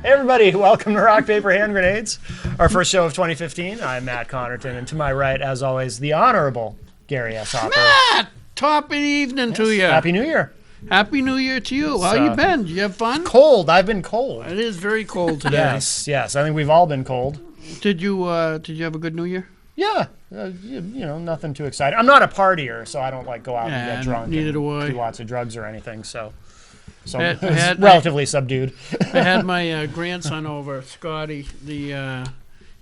Hey everybody, welcome to Rock, Paper, Hand Grenades, our first show of 2015. I'm Matt Connerton, and to my right, as always, the Honorable Gary S. Hopper. Matt! Top of the evening to you. Happy New Year. Happy New Year to you. How you been? Did you have fun? Cold. I've been cold. It is very cold today. Yes. I think we've all been cold. Did you have a good New Year? Yeah. Nothing too exciting. I'm not a partier, so I don't go out and get drunk neither and do I. do lots of drugs or anything, so I it's relatively subdued. I had my grandson over, Scotty.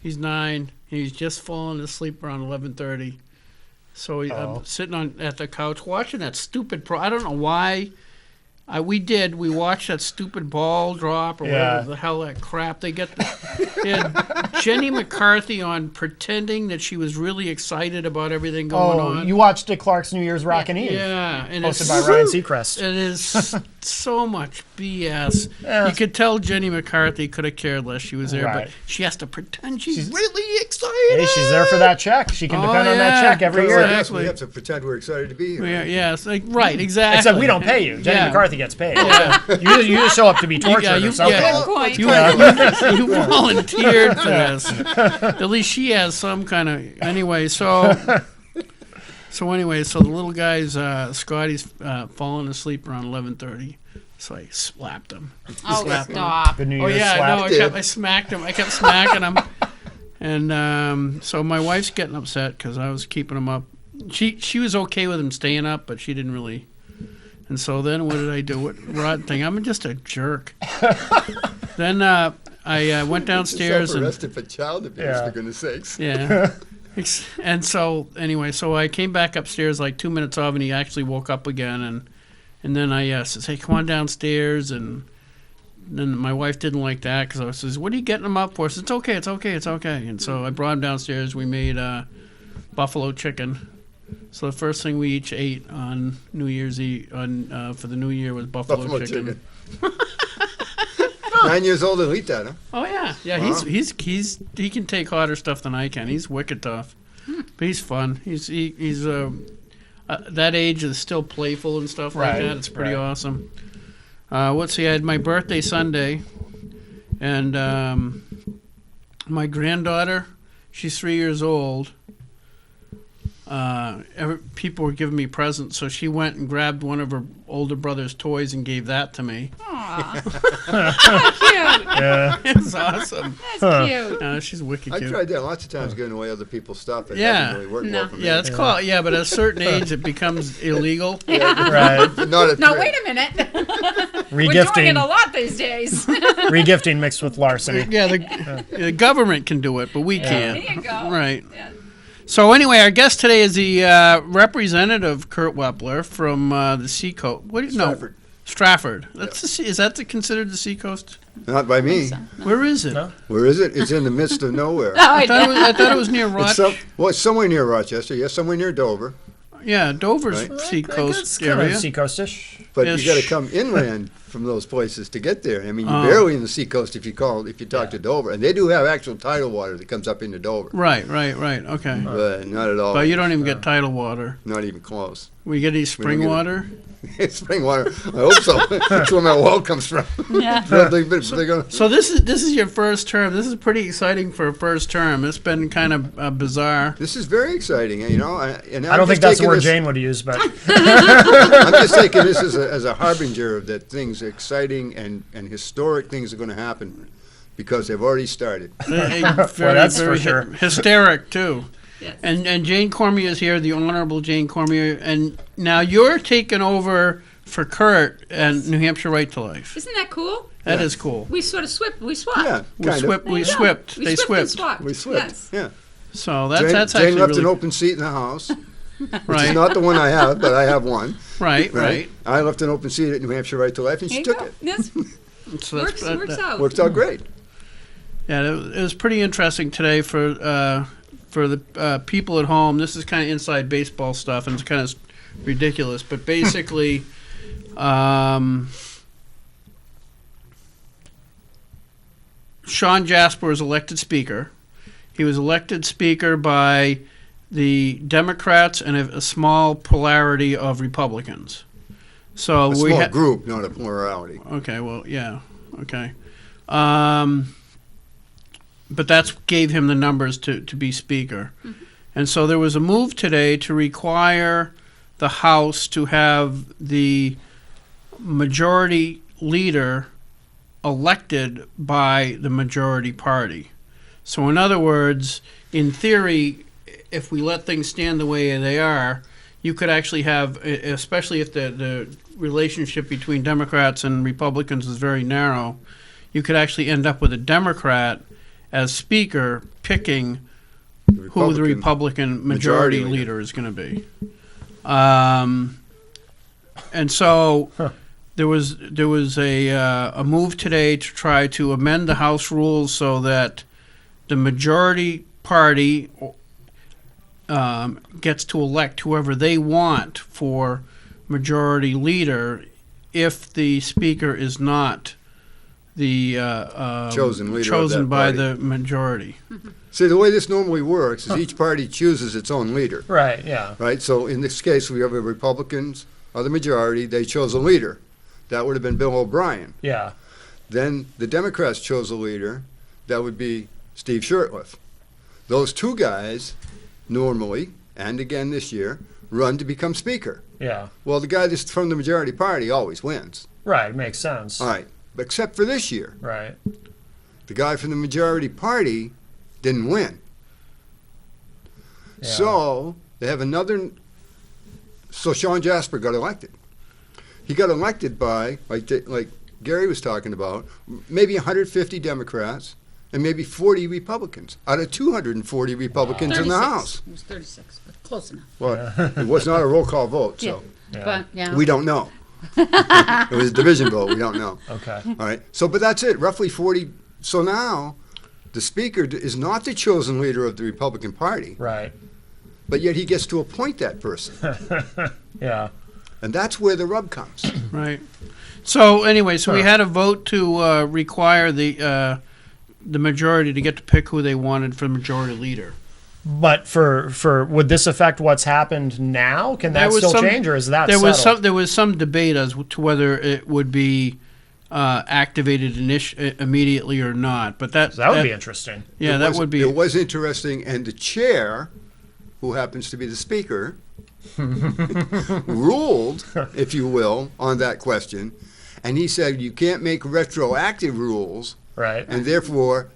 He's 9. He's just fallen asleep around 11:30. So I'm sitting at the couch watching that stupid I don't know why. We watched that stupid ball drop or whatever the hell that crap. They had Jenny McCarthy on pretending that she was really excited about everything going on. You watched Clark's New Year's Rockin' Eve. Yeah. And hosted by Ryan Seacrest. It is so much BS. Yeah. You could tell Jenny McCarthy could have cared less she was there, Right. but she has to pretend she's really excited. Hey, she's there for that check. She can depend on that check every year. Exactly. We have to pretend we're excited to be here. Right, exactly. Except we don't pay you. Jenny McCarthy gets paid. Yeah. You just show up to be tortured or something. You volunteered for this. At least she has some kind of anyway. So the little guy's Scotty's falling asleep around 11:30. So I slapped him. Stop. Good New Year's I smacked him. I kept smacking him. And so my wife's getting upset because I was keeping him up. She was okay with him staying up, but she didn't really. And so then what did I do? What rotten thing? I'm just a jerk. Then I went downstairs and arrested for child abuse, for goodness sakes. Yeah. And so anyway, I came back upstairs like 2 minutes off, and he actually woke up again. And then I says, "Hey, come on downstairs." And then my wife didn't like that because I says, "What are you getting him up for?" I said, It's okay. And so I brought him downstairs. We made buffalo chicken. So the first thing we each ate on New Year's Eve for the New Year was buffalo chicken. 9 years old and eat that, huh? Oh yeah. Wow. He can take hotter stuff than I can. He's wicked tough, but he's fun. He's that age is still playful and stuff like that. It's pretty awesome. I had my birthday Sunday, and my granddaughter, she's 3 years old. People were giving me presents, so she went and grabbed one of her older brother's toys and gave that to me. Aww. Cute. Yeah. It's awesome. That's cute. She's wicked I cute. tried that lots of times, giving away other people's stuff. It Yeah. hasn't really worked well for me. Yeah, it's called. Yeah, but at a certain age, it becomes illegal. Right. No, wait a minute. We're doing it a lot these days. Regifting mixed with larceny. Yeah, the government can do it, but we can't. There you go. Right. Yeah. So anyway, our guest today is the representative Kurt Wepler from the Seacoast. Stratford. Stratford. Is that considered the Seacoast? Not by me. Where is it? No. Where is it? It's in the midst of nowhere. I thought it was near Rochester. It's somewhere near Rochester. Yes, somewhere near Dover. Yeah, Dover's Right. Seacoast It's kind area. of seacoastish. But Yes. you got to come inland from those places to get there. I mean, you're barely in the seacoast if you talk to Dover, and they do have actual tidal water that comes up into Dover. Right. Okay. But not at all. But you don't even get tidal water. Not even close. We get any spring get it. water? Spring water. I hope so. That's where my well comes from. Yeah. They're gonna- So this is your first term. This is pretty exciting for a first term. It's been kind of bizarre. This is very exciting, you know. I don't think that's the word Jane would use, but I'm just taking this as a harbinger that things exciting and historic things are going to happen because they've already started. That's for sure. Hysteric too. Yes. And Jane Cormier is here, the Honorable Jane Cormier, and now you're taking over for Kurt and New Hampshire Right to Life. Isn't that cool? That is cool. We sort of swapped. Yeah, We kind of. swept. There you go. Swept. We They swapped and swept. swapped. We slipped. Yes. Yeah. So Jane, that's Jane actually left really an open seat in the house. right. It's not the one I have, but I have one. Right. I left an open seat at New Hampshire Right to Life, and There she you took go. it. Yes. So Works out. Worked out great. Yeah, it was pretty interesting today for the people at home. This is kind of inside baseball stuff, and it's kind of ridiculous. But basically, Sean Jasper was elected speaker. He was elected speaker by the Democrats and a small plurality of Republicans. So A small group, not a plurality. Okay, well, yeah, okay. But that gave him the numbers to be Speaker. Mm-hmm. And so there was a move today to require the House to have the majority leader elected by the majority party. So in other words, in theory, if we let things stand the way they are, you could actually have, especially if the relationship between Democrats and Republicans is very narrow, you could actually end up with a Democrat as Speaker picking who the Republican majority leader is going to be. And so there was a move today to try to amend the House rules so that the majority party gets to elect whoever they want for majority leader if the Speaker is not the chosen leader chosen by the majority. See, the way this normally works is each party chooses its own leader. Right, yeah. Right? So in this case, we have the Republicans are the majority. They chose a leader. That would have been Bill O'Brien. Yeah. Then the Democrats chose a leader. That would be Steve Shurtleff. Those two guys normally, and again this year, run to become Speaker. Yeah. Well, the guy that's from the majority party always wins. Right, makes sense. All right. Except for this year. Right. The guy from the majority party didn't win. Yeah. So they have another. So Sean Jasper got elected. He got elected by, like Gary was talking about, maybe 150 Democrats and maybe 40 Republicans out of 240 Republicans in the House. It was 36, but close enough. Well, it was not a roll call vote, so But, yeah. we don't know. It was a division vote. We don't know. Okay. All right. So, but that's it. Roughly 40. So now, the Speaker is not the chosen leader of the Republican Party, Right. but yet he gets to appoint that person, Yeah. and that's where the rub comes. Right. So anyway, we had a vote to require the majority to get to pick who they wanted for the majority leader. But for would this affect what's happened now? Can that still change, or is that settled? There was some debate as to whether it would be activated immediately or not. But that would be interesting. Yeah, that would be. It was interesting, and the chair, who happens to be the Speaker, ruled, if you will, on that question, and he said you can't make retroactive rules. Right. And therefore,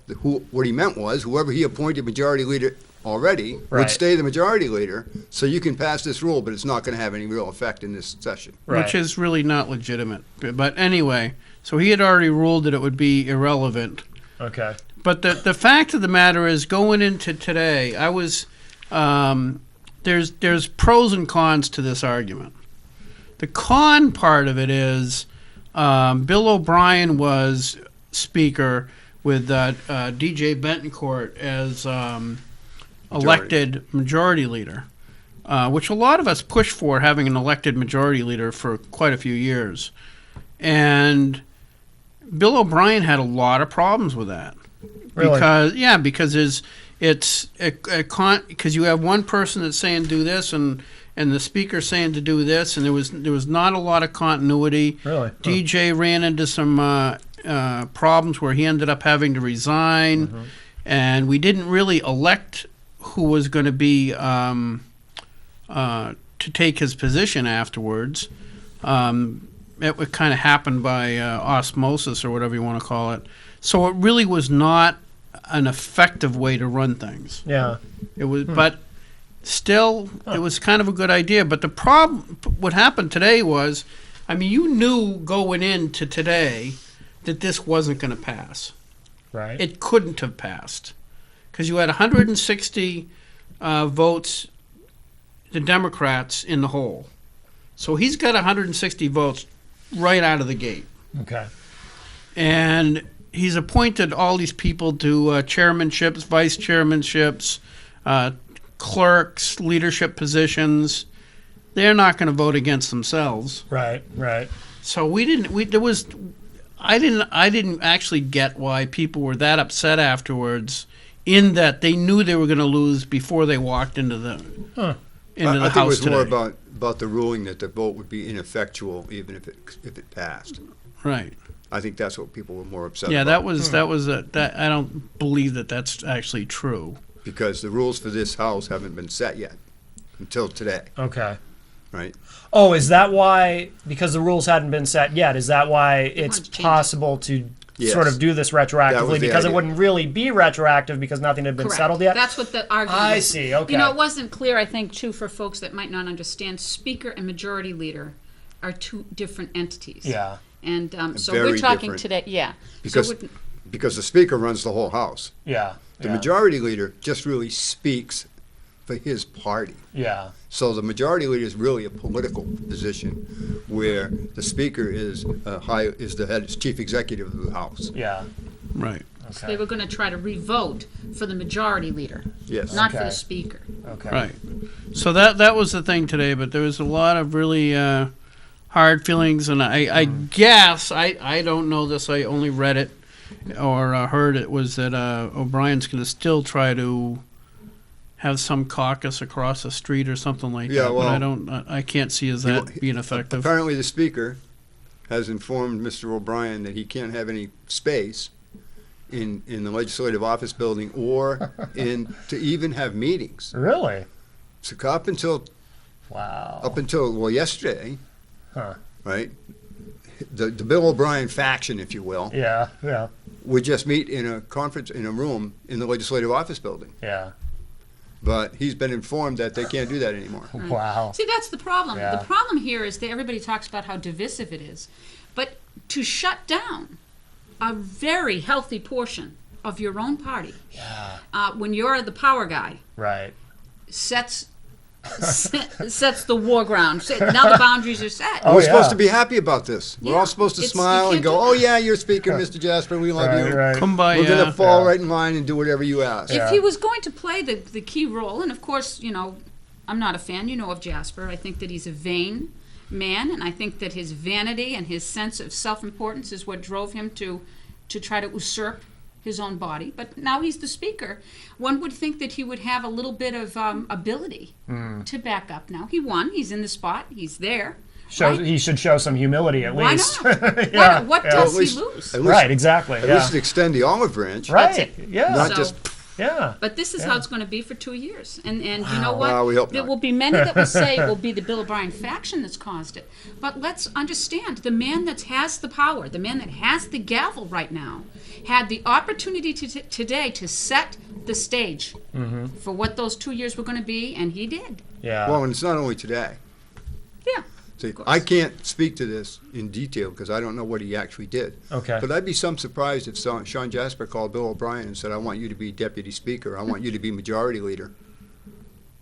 what he meant was whoever he appointed majority leader already would stay the majority leader, so you can pass this rule, but it's not going to have any real effect in this session. Right. Which is really not legitimate. But anyway, so he had already ruled that it would be irrelevant. Okay. But the fact of the matter is, going into today, I was there's pros and cons to this argument. The con part of it is Bill O'Brien was Speaker with D.J. Betancourt as elected majority leader, which a lot of us pushed for, having an elected majority leader for quite a few years. And Bill O'Brien had a lot of problems with that. Really? Because because you have one person that's saying do this and the Speaker saying to do this, and there was not a lot of continuity. Really? DJ ran into some problems where he ended up having to resign, and we didn't really elect who was going to be to take his position afterwards. It would kind of happen by osmosis or whatever you want to call it. So it really was not an effective way to run things. Yeah. It was, but still, it was kind of a good idea. But the problem, what happened today was, I mean, you knew going into today that this wasn't going to pass. Right. It couldn't have passed because you had 160 votes, the Democrats in the hole. So he's got 160 votes right out of the gate. Okay. And he's appointed all these people to chairmanships, vice chairmanships, clerks, leadership positions. They're not going to vote against themselves. Right. Right. So I didn't actually get why people were that upset afterwards, in that they knew they were going to lose before they walked into the I House think it was today. more about the ruling that the vote would be ineffectual even if it passed. Right. I think that's what people were more upset Yeah, about. that was that. I don't believe that that's actually true. Because the rules for this house haven't been set yet until today, Okay. right? Oh, is that why? Because the rules hadn't been set yet. Is that why it's wanted to change it. possible to Yes. sort of do this That retroactively? was the Because it idea. wouldn't really be retroactive because nothing had been Correct. settled yet. That's what the argument I was. see. Okay. You know, it wasn't clear, I think, too, for folks that might not understand. Speaker and majority leader are two different entities. Yeah. And so Very we're talking different. today, yeah. Because so we're, because the speaker runs the whole house. Yeah. The yeah. majority leader just really speaks for his party. Yeah. So the majority leader is really a political position, where the speaker is the head, chief executive of the house. Yeah. Right. they Okay. were going to try to re-vote for the majority leader, Yes. not for Okay. the speaker. Okay. Right. So that was the thing today, but there was a lot of really hard feelings, and I guess I don't know this. I only read it or heard it was that O'Brien's going to still try to have some caucus across the street or something like Yeah, that. well, but I can't see as that being effective. Apparently, the speaker has informed Mr. O'Brien that he can't have any space in the legislative office building or to even have meetings. Really? So up until Wow. yesterday, Huh. right? The Bill O'Brien faction, if you will, Yeah. Yeah. would just meet in a conference in a room in the legislative office building. Yeah. But he's been informed that they can't do that anymore. Wow. See, that's the problem. Yeah. The problem here is that everybody talks about how divisive it is. But to shut down a very healthy portion of your own party, Yeah. when you're the power guy, Right. sets the war ground. Now the boundaries are set. Oh, We're yeah. supposed to be happy about this. We're Yeah. all supposed to It's- smile you and can't go, do "Oh that." yeah, you're Speaker, Mr. Jasper. We love Right. you. Right. Come by, We're gonna fall Yeah. right in line and do whatever you ask." Yeah. If he was going to play the key role, and of course, you know, I'm not a fan, of Jasper. I think that he's a vain man, and I think that his vanity and his sense of self-importance is what drove him to try to usurp his own body. But now he's the speaker. One would think that he would have a little bit of ability to back up. Now he won. He's in the spot. He's there. Right? He should show some humility at Why least. not? Yeah, What yeah. does At least- he lose? At least, Right. Exactly. At Yeah. least extend the olive branch. Right. Yeah. Not So- just. Yeah. But this is Yeah. how it's going to be for 2 years. And you know what? Well, we hope there not. will be many that will say it will be the Bill O'Brien faction that's caused it. But let's understand, the man that has the power, the man that has the gavel right now, had the opportunity today to set the stage for what those 2 years were going to be, and he did. Yeah. Well, and it's not only today. Yeah. See, course. I can't speak to this in detail because I don't know what he actually did. Okay. But I'd be some surprised if Sean Jasper called Bill O'Brien and said, "I want you to be deputy speaker. I want you to be majority leader."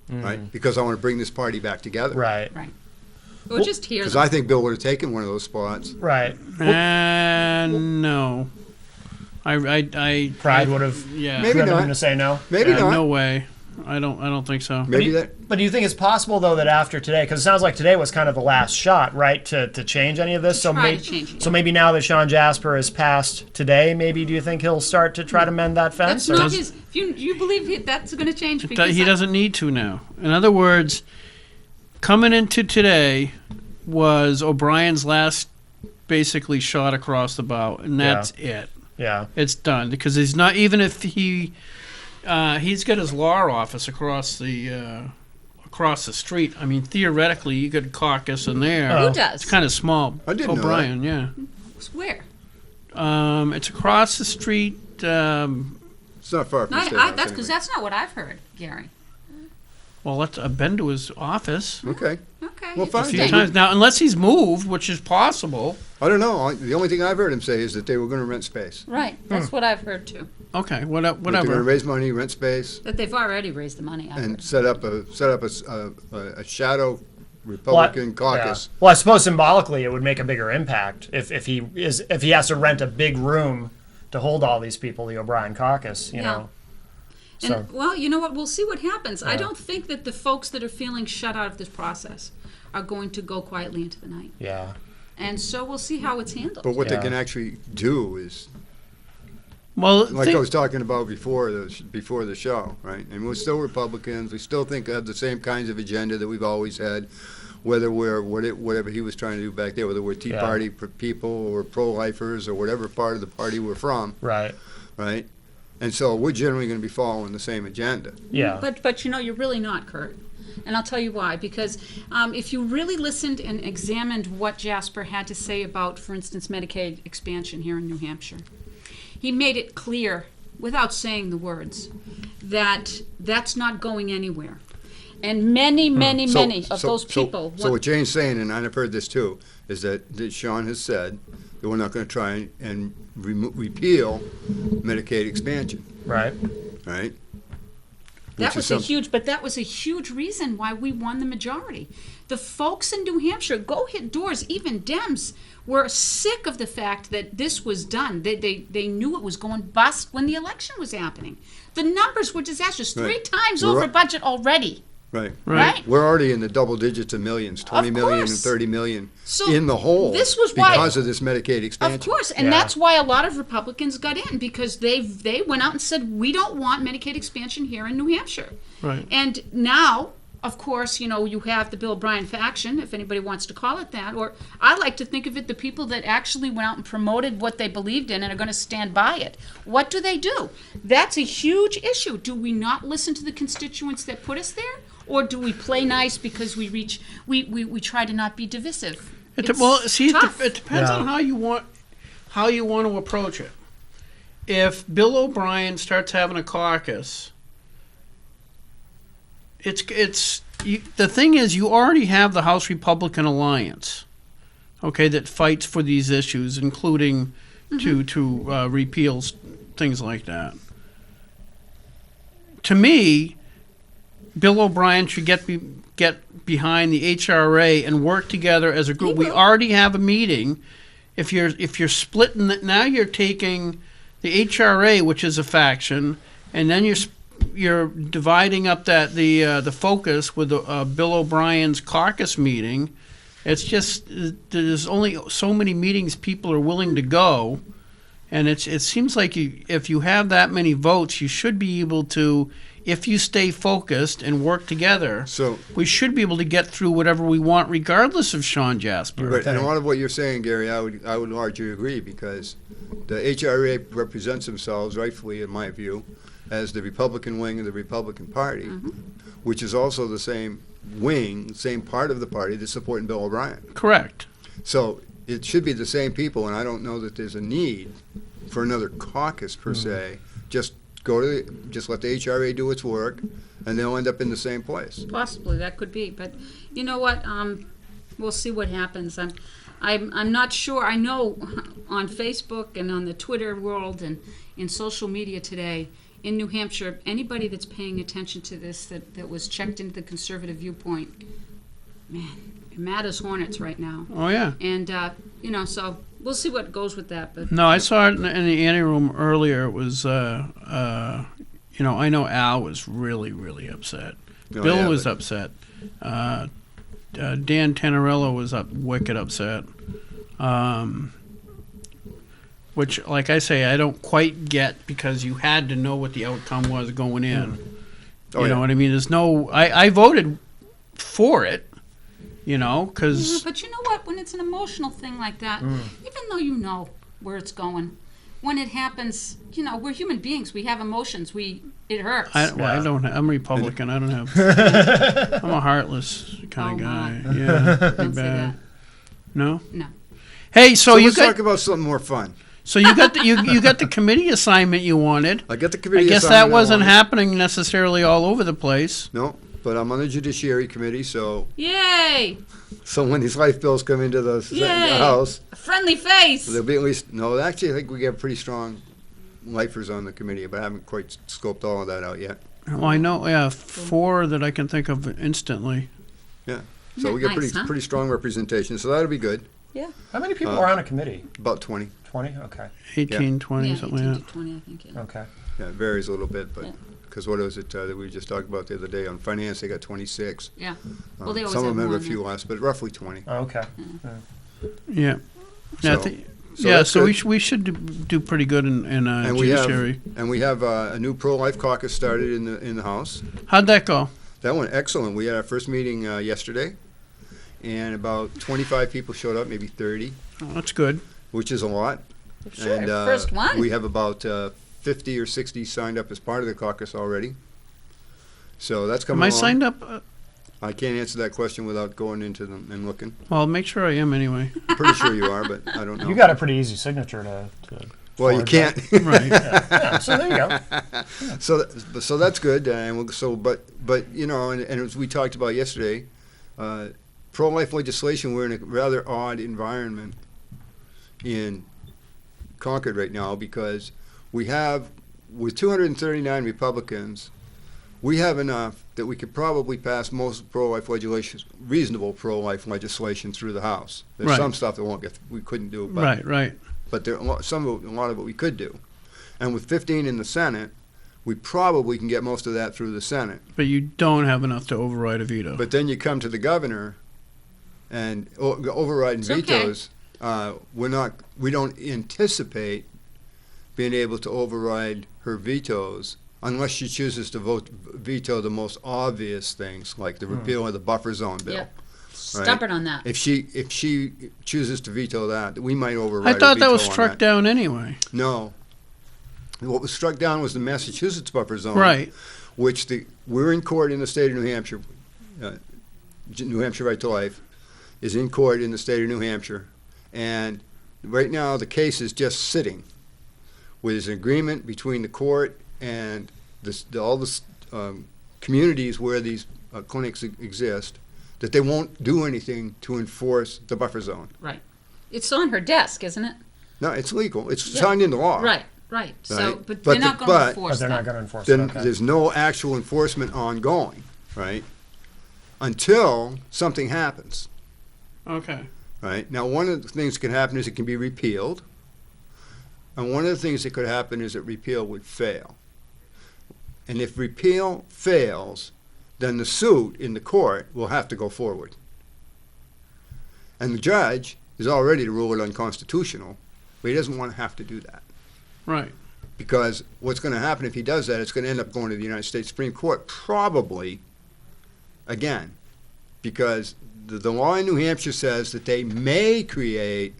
Right? Because I want to bring this party back together. Right. Right. We'll just hear Because them. I think Bill would have taken one of those spots. Right. No. I Pride would have Yeah. Maybe driven not. him to say no. Maybe Yeah, not. no way. I don't think so. Maybe that. But do you think it's possible though that after today, because it sounds like today was kind of the last shot, right, to change any of this? So try maybe, to change it, so yeah. maybe now that Sean Jasper has passed today, maybe do you think he'll start to try to mend that fence? That's or- not his. If you believe that's going to change, He doesn't need to now. In other words, coming into today was O'Brien's last basically shot across the bow, and that's it. Yeah. It's done because he's not even if he's got his law office across the street. I mean, theoretically, you could caucus in there. Oh. Who does? It's kind of small. I didn't know that. O'Brien, yeah. Where? It's across the street. It's not far from Not, State House that's because anyway. that's not what I've heard, Gary. Well, I've been to his office Okay. Okay. Well, it's fine. a a few state. times now, unless he's moved, which is possible. I don't know. The only thing I've heard him say is that they were going to rent space. Right. That's what I've heard too. Okay, That they're going to whatever. raise money, rent space, That they've already raised the money. I've and heard. set up a shadow Republican caucus. Yeah. Well, I suppose symbolically it would make a bigger impact if he has to rent a big room to hold all these people, the O'Brien caucus, you Yeah. know. And, So well, you know what? We'll see what happens. I Yeah. don't think that the folks that are feeling shut out of this process are going to go quietly into the night. yeah. And so we'll see how it's handled. But what Yeah. they can actually do is, Well, like I was talking about before the show, right? And we're still Republicans. We still think have the same kinds of agenda that we've always had. whether we're whatever he was trying to do back there, whether we're Tea Yeah. Party people or pro-lifers or whatever part of the party we're from, Right. right? And so we're generally going to be following the same agenda. Yeah. But you know, you're really not, Kurt. And I'll tell you why. Because if you really listened and examined what Jasper had to say about, for instance, Medicaid expansion here in New Hampshire, he made it clear, without saying the words, that that's not going anywhere. And many of those people. So what Jane's saying, and I've heard this too, is that Sean has said that we're not going to try and repeal Medicaid expansion, Right. right? That Which is that was a huge reason why we won the majority. The folks in New Hampshire, go hit doors, even Dems, were sick of the fact that this was done. They knew it was going bust when the election was happening. The numbers were disastrous. Right. 3 times We're over up- budget already. Right. Right? We're already in the double digits of millions, 20 million and course. 30 million So in the hole this was why- because of this Medicaid expansion. Of course, and Yeah. that's why a lot of Republicans got in, because they went out and said, we don't want Medicaid expansion here in New Hampshire. Right. And now, of course, you know, you have the Bill O'Brien faction, if anybody wants to call it that, or I like to think of it, the people that actually went out and promoted what they believed in and are going to stand by it. What do? That's a huge issue. Do we not listen to the constituents that put us there? Or do we play nice because we try to not be divisive? It's tough. It depends Yeah. on how you want to approach it. If Bill O'Brien starts having a caucus, the thing is, you already have the House Republican Alliance, okay, that fights for these issues, including to repeal things like that. To me, Bill O'Brien should get behind the HRA and work together as a group. We already have a meeting. If you're splitting it, now you're taking the HRA, which is a faction, and then you're dividing up the focus with Bill O'Brien's caucus meeting. It's just there's only so many meetings people are willing to go, and it seems like if you have that many votes, you should be able to. If you stay focused and work together, So, we should be able to get through whatever we want, regardless of Sean Jasper. but and a lot of what you're saying, Gary, I would largely agree, because the HRA represents themselves, rightfully in my view, as the Republican wing of the Republican Party, which is also the same wing, same part of the party that's supporting Bill O'Brien. Correct. So it should be the same people, and I don't know that there's a need for another caucus per se. Just let the HRA do its work, and they'll end up in the same place. Possibly, that could be, but you know what? We'll see what happens. I'm not sure. I know on Facebook and on the Twitter world and in social media today in New Hampshire, anybody that's paying attention to this that was checked into the conservative viewpoint, man, mad as hornets right now. Oh yeah. And you know, so we'll see what goes with that. But No, I saw it in the ante room earlier. It was, I know Al was really, really upset. Oh, Bill yeah, was but- upset. Dan Tanarello was wicked upset. Which, like I say, I don't quite get, because you had to know what the outcome was going in. Oh, You know yeah. what I mean? There's no. I voted for it. Because but you know what? When it's an emotional thing like that, even though you know where it's going, when it happens, you know, we're human beings. We have emotions. It hurts. I don't. I'm Republican. I don't have. I'm a heartless kind Oh, of guy. my. Yeah, pretty Don't say bad. that. No. No. Hey, so you let's got talk about something more fun. you got you got the committee assignment you wanted. I got the I committee guess assignment that I wasn't wanted. happening necessarily all over the place. No, but I'm on the Judiciary Committee, so Yay! when these life bills come into the Yay! House, A friendly face. there'll be at least, no, actually, I think we have pretty strong lifers on the committee, but I haven't quite scoped all of that out yet. Well, I know. Yeah, 4 that I can think of instantly. So we get Nice, huh? pretty strong representation, so that'll be good. How many people are on a committee? About 20. 20? Okay. 18, 20, Yeah, something 18 like to that. 20, I think. Yeah. Okay. Yeah, it varies a little bit, but Yeah. because what was it that we just talked about the other day on finance? They got 26. Yeah. Well, they always Some of have them have more a than few that. less, but roughly 20. Oh, okay. Yeah. Yeah, So- so yeah. that's So good. we should do pretty good in And judiciary. we have a new pro-life caucus started in the House. How'd that go? That went excellent. We had our first meeting yesterday, and about 25 people showed up, maybe 30, Oh, that's good. which is a lot. Sure, And first one. we have about 50 or 60 signed up as part of the caucus already. So that's coming Am I along. signed up? I can't answer that question without going into them and looking. Well, I'll make sure I am anyway. Pretty sure you are, but I don't know. You got a pretty easy signature to well, you forward can't. Right. Yeah, so there you go. So that's good. And but you know, and as we talked about yesterday, pro-life legislation. We're in a rather odd environment in Concord right now because we have, with 239 Republicans, we have enough that we could probably pass most pro-life legislation, reasonable pro-life legislation through the House. There's Right. some stuff that we couldn't do, but Right. but there a lot of it we could do. And with 15 in the Senate, we probably can get most of that through the Senate. But you don't have enough to override a veto. But then you come to the governor, and overriding It's okay. vetoes. We don't anticipate being able to override her vetoes unless she chooses to veto the most obvious things, like the repeal of the buffer zone bill. Yep. Stubborn on that. If she chooses to veto that, we might I override. a thought that veto was on struck down anyway. No. What was struck down was the Massachusetts buffer zone, Right. which we're in court in the state of New Hampshire. New Hampshire Right to Life is in court in the state of New Hampshire, and right now the case is just sitting. With an agreement between the court and all the communities where these clinics exist, that they won't do anything to enforce the buffer zone. Right. It's on her desk, isn't it? No, it's legal. It's Yeah. signed into law. Right. So, Right. but But they're not the- going to but- enforce But they're that. not going to enforce Then it. Okay. there's no actual enforcement ongoing, right? Until something happens, Okay. right? Now, one of the things that can happen is it can be repealed, and one of the things that could happen is that repeal would fail. And if repeal fails, then the suit in the court will have to go forward. And the judge is all ready to rule it unconstitutional, but he doesn't want to have to do that. Right. Because what's going to happen if he does that, it's going to end up going to the United States Supreme Court, probably, again, because the law in New Hampshire says that they may create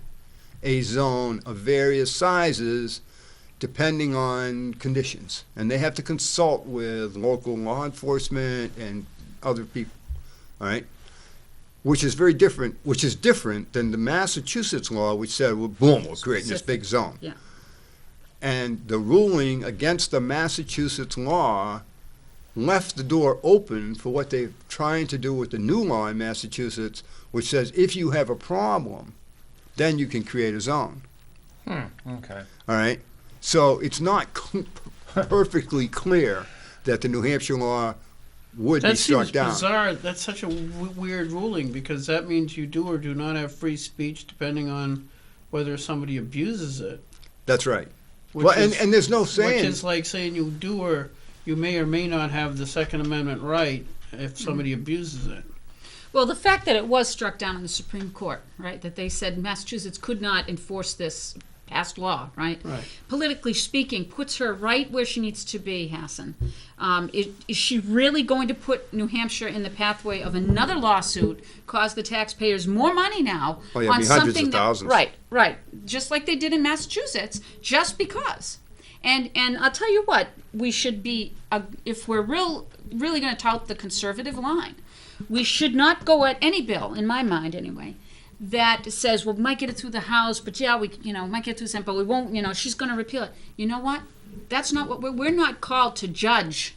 a zone of various sizes depending on conditions. And they have to consult with local law enforcement and other people, all right? Which is different than the Massachusetts law, which said, well, boom, we're creating this big zone. Yeah. And the ruling against the Massachusetts law left the door open for what they're trying to do with the new law in Massachusetts, which says if you have a problem, then you can create a zone. Okay. All right? So it's not perfectly clear that the New Hampshire law would be That struck seems down. bizarre. That's such a weird ruling because that means you do or do not have free speech depending on whether somebody abuses it. That's right. Which Well, is, and there's no which saying. is like saying you do or you may or may not have the Second Amendment right if somebody abuses it. Well, the fact that it was struck down in the Supreme Court, right, that they said Massachusetts could not enforce this past law, right? Right. Politically speaking, puts her right where she needs to be, Hassan. Is she really going to put New Hampshire in the pathway of another lawsuit, cause the taxpayers more money now Oh, yeah, on it'd be hundreds something of that, thousands. right, just like they did in Massachusetts, just because. And I'll tell you what, we should be, if we're really going to tout the conservative line, we should not go at any bill, in my mind anyway, that says, well, we might get it through the House, but yeah, we might get it through the Senate, but we won't, she's going to repeal it. You know what? That's not what we're not called to judge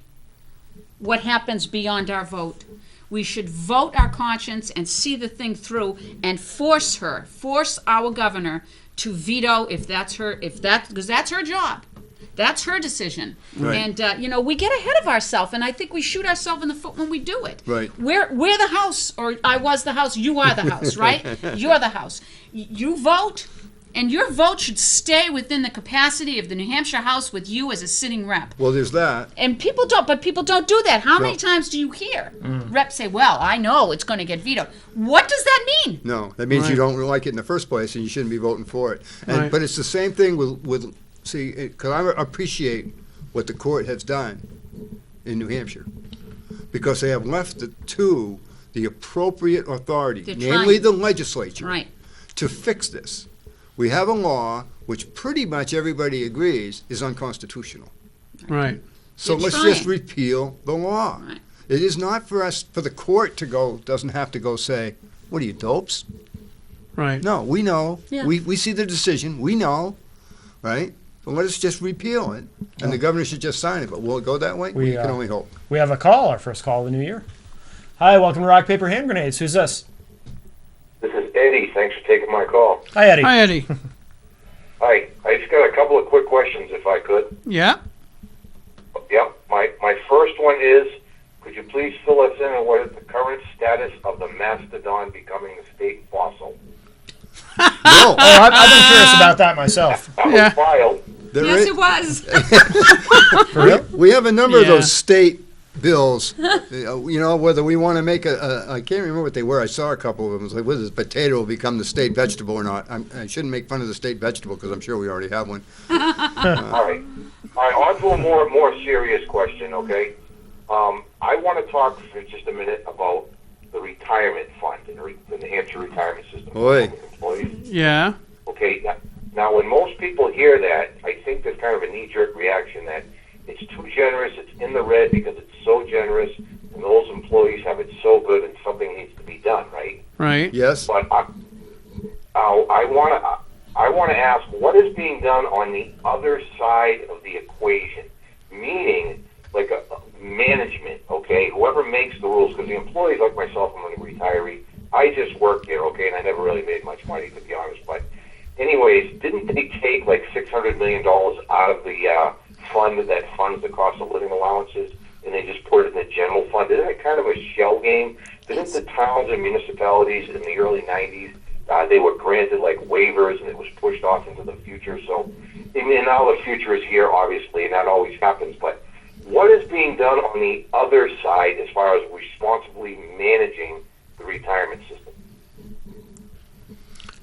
what happens beyond our vote. We should vote our conscience and see the thing through and force our governor to veto because that's her job. That's her decision. Right. And, we get ahead of ourselves, and I think we shoot ourselves in the foot when we do it. Right. We're the House, or I was the House, you are the House, right? You're the House. You vote, and your vote should stay within the capacity of the New Hampshire House with you as a sitting rep. Well, there's that. And people don't do that. How many No. times do you hear reps say, well, I know it's going to get vetoed? What does that mean? No, that means you Right. don't like it in the first place, and you shouldn't be voting for it. Right. But it's the same thing with because I appreciate what the court has done in New Hampshire, because they have left the two the appropriate authority, They're namely trying. the legislature, Right. to fix this. We have a law which pretty much everybody agrees is unconstitutional. Right. So They're let's just trying. repeal the law. Right. It is not for us, for the court to go, doesn't have to go say, what are you, dopes? Right. No, we know. Yeah. We see the decision. We know, right? So let us just repeal it, and the governor should just sign it. But will it go that way? We, We can only hope. We have a call, our first call of the new year. Hi, welcome to Rock, Paper, Hand Grenades. Who's this? This is Eddie. Thanks for taking my call. Hi, Eddie. Hi, Eddie. Hi. I just got a couple of quick questions, if I could. Yeah. Yep. My first one is, could you please fill us in on what is the current status of the mastodon becoming a state fossil? No, Oh, I've been curious about that myself. That Yeah. was filed. there Yes, is- it was. For real? we have a number of Yeah. those state bills. Whether we want to make I can't remember what they were. I saw a couple of them. It was like, whether this potato will become the state vegetable or not. I shouldn't make fun of the state vegetable because I'm sure we already have one. All right. On to a more serious question, okay? I want to talk for just a minute about the retirement fund, the New Hampshire retirement system Oi. for employees. Yeah. Okay, now when most people hear that, I think there's kind of a knee-jerk reaction that it's too generous, it's in the red because it's so generous, and those employees have it so good and something needs to be done, right? Right. Yes. But I want to ask, what is being done on the other side of the equation? Meaning, like a management, okay, whoever makes the rules, because the employees like myself, I'm a retiree, I just work there, okay, and I never really made much money, to be honest, but anyways, didn't they take like $600 million out of the fund that funds the cost of living allowances, and they just put it in the general fund? Isn't it kind of a shell game? Didn't the towns and municipalities in the early 90s, they were granted like waivers, and it was pushed off into the future? So, I mean, now the future is here, obviously, and that always happens, but what is being done on the other side as far as responsibly managing the retirement system?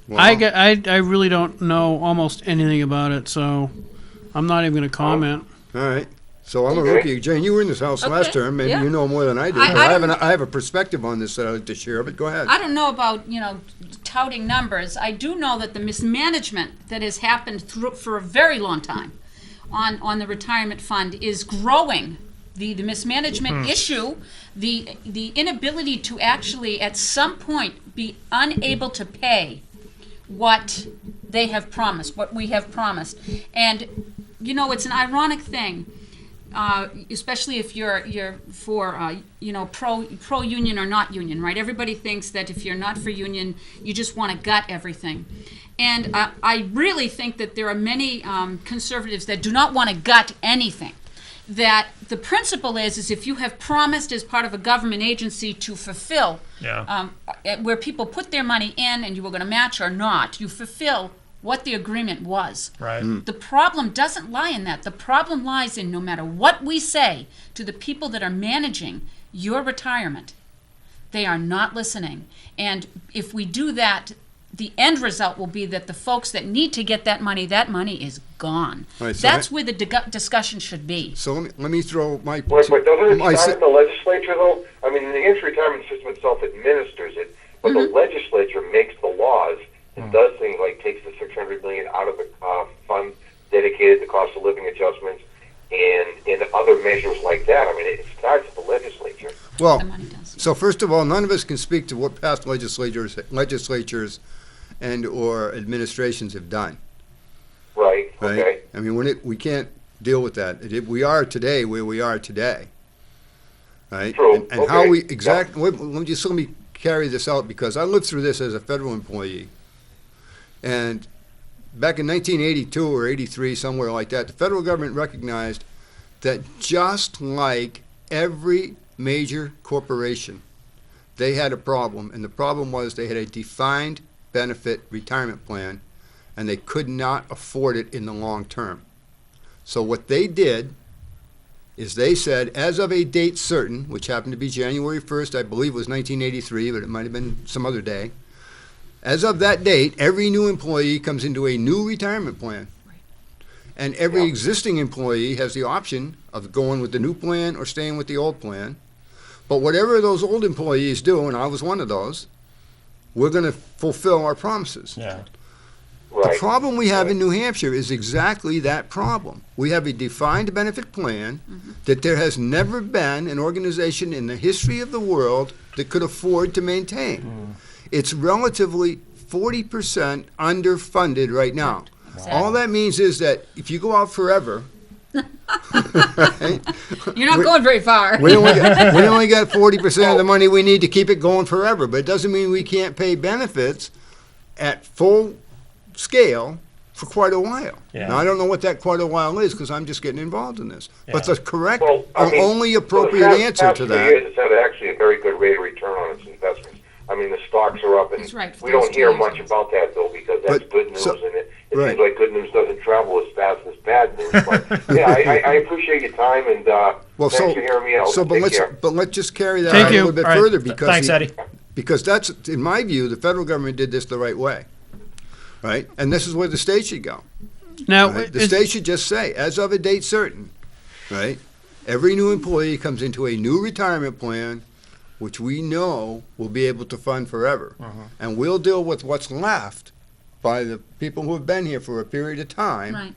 Well, I really don't know almost anything about it, so I'm not even going to comment. all right. So I'm a Okay. rookie. Jane, you were in this house last Okay, term. Maybe yeah. you know more than I do. I But don't- I have a perspective on this that I'd like to share, but go ahead. I don't know about, touting numbers. I do know that the mismanagement that has happened for a very long time on the retirement fund is growing. The mismanagement issue, the inability to actually at some point be unable to pay what they have promised, what we have promised. And, it's an ironic thing. Especially if you're for pro union or not union, right? Everybody thinks that if you're not for union, you just want to gut everything, and I really think that there are many conservatives that do not want to gut anything. That the principle is if you have promised as part of a government agency to fulfill, where people put their money in and you were going to match or not, you fulfill what the agreement was. Right. The problem doesn't lie in that. The problem lies in no matter what we say to the people that are managing your retirement, they are not listening. And if we do that, the end result will be that the folks that need to get that money is gone. Right, so That's where the discussion should be. So let me throw my. But doesn't my it si- start in the legislature, though? I mean, the New Hampshire retirement system itself administers it, but the legislature makes the laws and does things like takes the $600 million out of the fund dedicated to cost of living adjustments and other measures like that. I mean, it starts at the legislature. Well, The money does. so first of all, none of us can speak to what past legislatures and or administrations have done. Right. Right? Okay. I mean, we can't deal with that. We are today where we are today. Right? True. And how Okay. we exactly. Let me carry this out because I lived through this as a federal employee. And back in 1982 or 83, somewhere like that, the federal government recognized that just like every major corporation, they had a problem. And the problem was they had a defined benefit retirement plan, and they could not afford it in the long term. So what they did is they said, as of a date certain, which happened to be January 1st, I believe it was 1983, but it might have been some other day. As of that date, every new employee comes into a new retirement plan. And every existing employee has the option of going with the new plan or staying with the old plan. But whatever those old employees do, and I was one of those, we're going to fulfill our promises. Yeah. The Right. problem we have in New Hampshire is exactly that problem. We have a defined benefit plan that there has never been an organization in the history of the world that could afford to maintain. It's relatively 40% underfunded right now. All that means is that if you go out forever, right, You're not going very far. we only got 40% of the money we need to keep it going forever. But it doesn't mean we can't pay benefits at full scale for quite a while. Yeah. Now, I don't know what that quite a while is because I'm just getting involved in this. But Yeah. the correct, Well, I mean, only appropriate for the answer past to 3 that. years, it's had actually a very good rate of return on its investments. I mean, the stocks are up, and That's right, we don't first hear years. much about that, though, because that's But, good news, so- and it right. seems like good news doesn't travel as fast as bad news. But, yeah, I appreciate your time, and Well, thanks for hearing me out. but Take let's care. just carry that Thank out you. a little bit All right. further because Thanks, Eddie. because that's, in my view, the federal government did this the right way, right? And this is where the state should go. Now, Right? The is- state should just say, as of a date certain, right? Every new employee comes into a new retirement plan, which we know will be able to fund forever. And we'll deal with what's left by the people who have been here for a period of time. Right.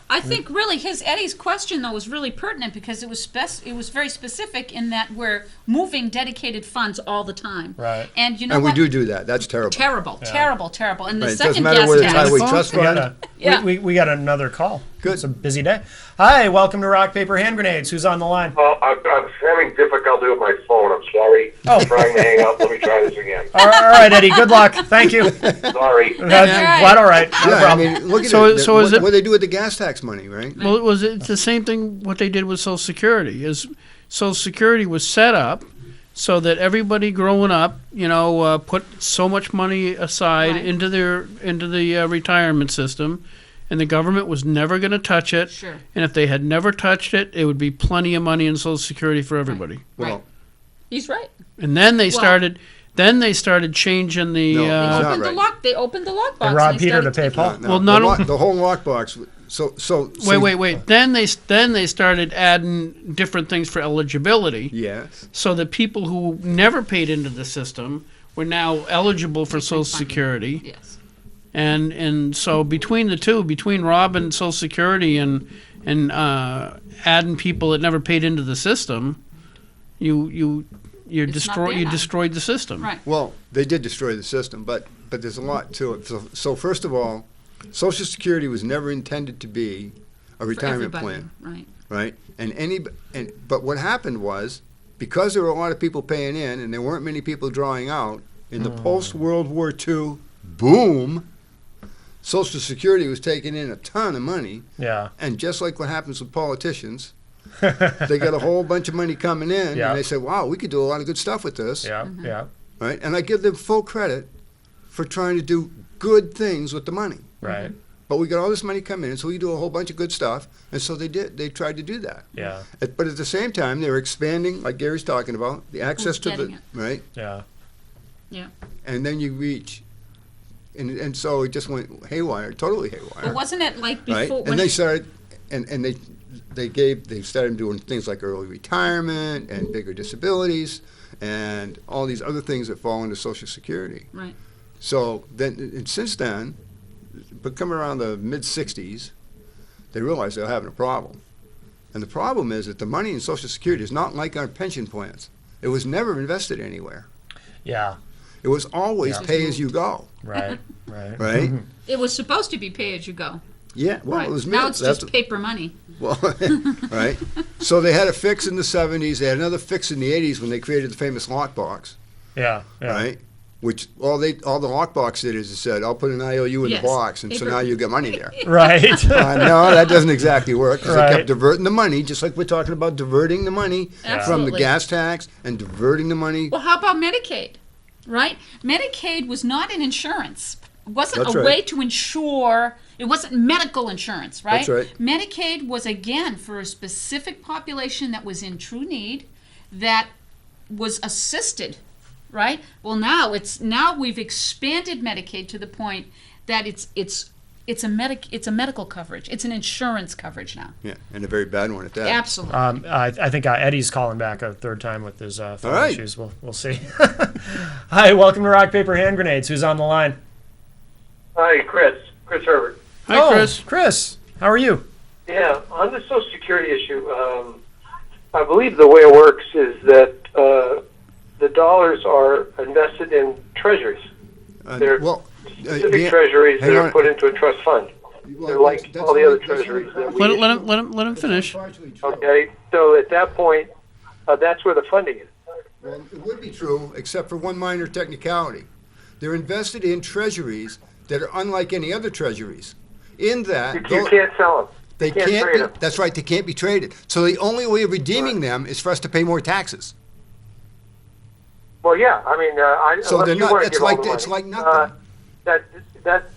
I think really Eddie's question though was really pertinent because it was very specific in that we're moving dedicated funds all the time. Right. And you know And we what? do that. That's terrible. Terrible, terrible, terrible. And the Right, it doesn't second matter gas whether it's tax. highway phone? trust We got, fund. Yeah. we got another call. Good. It's a busy day. Hi, welcome to Rock, Paper, Hand Grenades. Who's on the line? Well, I'm having difficulty with my phone. I'm sorry. Oh. I'm trying to hang up. Let me try this again. All right, Eddie, good luck. Thank you. Sorry. That's right. quite all right. No Yeah, I problem. mean, look at So- it. so is it- What they do with the gas tax money, right? well, was it the same thing what they did with Social Security? Is Social Security was set up so that everybody growing up, put so much money aside Right. into the retirement system, and the government was never going to touch it. Sure. And if they had never touched it, it would be plenty of money in Social Security for everybody. Right. Well, He's right. And then they Well- started. Changing the. No, They it's not opened the right. lock. They opened the lockbox. They robbed and they Peter to started pay Paul. no, Well, not the, only- the whole lockbox. So Wait. Then they started adding different things for eligibility, Yes. so that people who never paid into the system were now eligible for Social Security. Yes. And so between the two, between robbing Social Security and adding people that never paid into the system, you It's not there now. destroyed the system. Right. Well, they did destroy the system, but there's a lot to it. So first of all, Social Security was never intended to be a For retirement everybody. plan, Right. right? But what happened was, because there were a lot of people paying in and there weren't many people drawing out, in the post-World War II boom, Social Security was taking in a ton of money, Yeah. and just like what happens with politicians, they got a whole bunch of money coming in, Yeah. and they said, wow, we could do a lot of good stuff with this. Yeah. Yeah. Right? And I give them full credit for trying to do good things with the money. Right. But we got all this money coming in, so we do a whole bunch of good stuff. And so they did. They tried to do that. Yeah. But at the same time, they were expanding, like Gary's talking about, the access to getting the, it. right? Yeah. And then you reach. And so it just went haywire, totally haywire. But wasn't it like Right? before? And they started, and they started doing things like early retirement and bigger disabilities and all these other things that fall into Social Security. Right. So then, and since then, but coming around the mid '60s, they realized they were having a problem. And the problem is that the money in Social Security is not like our pension plans. It was never invested anywhere. Yeah. It was always Yeah. pay as you go, Right. Right. right? It was supposed to be pay as you go. Yeah, well, Right. it was Now it's that's- just paper money. Well, right. So they had a fix in the '70s. They had another fix in the '80s when they created the famous lockbox, Yeah. Yeah. right? Which all the lockbox did is it said, "I'll put an IOU in Yes. the box," and so Paper. now you get money there. Right. No, that doesn't exactly work because they Right. kept diverting the money, just like we're talking about diverting the money from the Absolutely. gas tax and diverting the money. Well, how about Medicaid? Right? Medicaid was not an insurance. It wasn't That's a right. way to insure. It wasn't medical insurance, right? That's right. Medicaid was again for a specific population that was in true need, that was assisted, right? Well, now we've expanded Medicaid to the point that it's it's a medical coverage. It's an insurance coverage now. Yeah, and a very bad one at that. Absolutely. I think Eddie's calling back a third time with his phone right. issues. We'll see. Hi, welcome to Rock, Paper, Hand Grenades. Who's on the line? Hi, Chris Herbert. Hi, Chris. Chris, how are you? Yeah, on the Social Security issue, I believe the way it works is that the dollars are invested in treasuries. They're specific treasuries that are put into a trust fund. They're like all the other treasuries that we Let him finish. Okay, so at that point, that's where the funding is. Well, it would be true, except for one minor technicality. They're invested in treasuries that are unlike any other treasuries. In that, You can't sell them. they can't can't. trade 'em. That's right. They can't be traded. So the only way of redeeming them is for us to pay more taxes. Well, yeah, I mean, So unless they're you not. want to It's give all like the it's money, like nothing.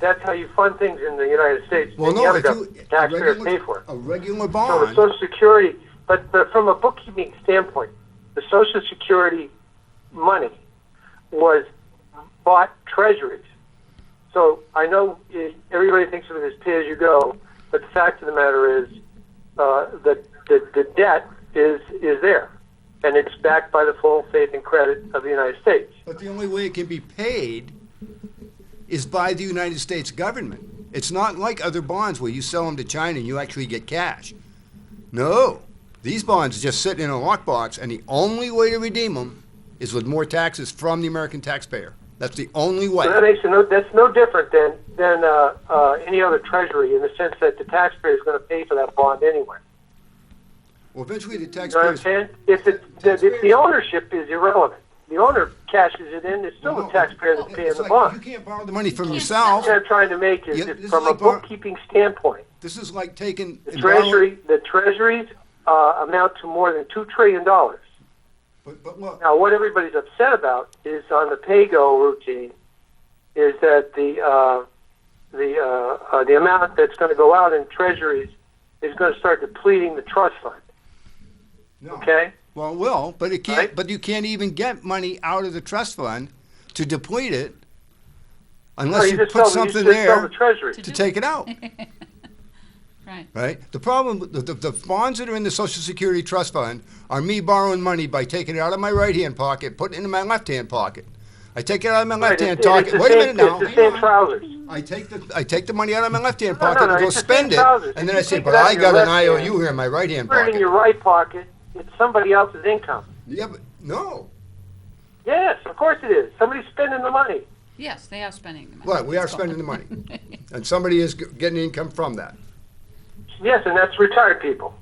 that's how you fund things in the United States. Well, the no. other If you taxpayers pay for it. a regular So the bond. Social Security, but from a bookkeeping standpoint, the Social Security money was bought treasuries. So I know everybody thinks of it as pay-as-you-go, but the fact of the matter is that the debt is there, and it's backed by the full faith and credit of the United States. But the only way it can be paid is by the United States government. It's not like other bonds where you sell them to China and you actually get cash. No. These bonds just sit in a lockbox, and the only way to redeem them is with more taxes from the American taxpayer. That's the only way. So that's no different than any other treasury in the sense that the taxpayer is going to pay for that bond anyway. Well, eventually the You know what I'm taxpayers... saying? If the ownership is irrelevant, the owner cashes it in, it's still the taxpayer that's paying It's the like bond. you can't borrow the money from The yourself. point I'm trying to make is Yeah, that this is from a like bar- bookkeeping standpoint, This is like taking... the and borrowing- treasuries amount to more than $2 trillion. But look, Now, what everybody's upset about is on the pay-go routine, is that the amount that's going to go out in treasuries is going to start depleting the trust fund. no. Okay? Well, it will, but it can't. Right? But you can't even get money out of the trust fund to deplete it unless you just put sell something the there treasury. to take it out. Right. Right? The problem, the bonds that are in the Social Security Trust Fund are me borrowing money by taking it out of my right-hand pocket, putting it in my left-hand pocket. I take it out of my Right, left-hand it's pocket. the Wait a same- minute now. It's the hang same on. trousers. I take the money out of my left-hand No, pocket no, and go it's the spend same it, trousers. and then If I you say, take but it out I of your got an left hand, IOU here in my right-hand Put it in pocket. your right pocket. It's somebody else's income. Yeah, but no. Yes, of course it is. Somebody's spending the money. Yes, they are spending the money. Well, we are spending the money, and somebody is getting income from that. Yes, and that's retired people.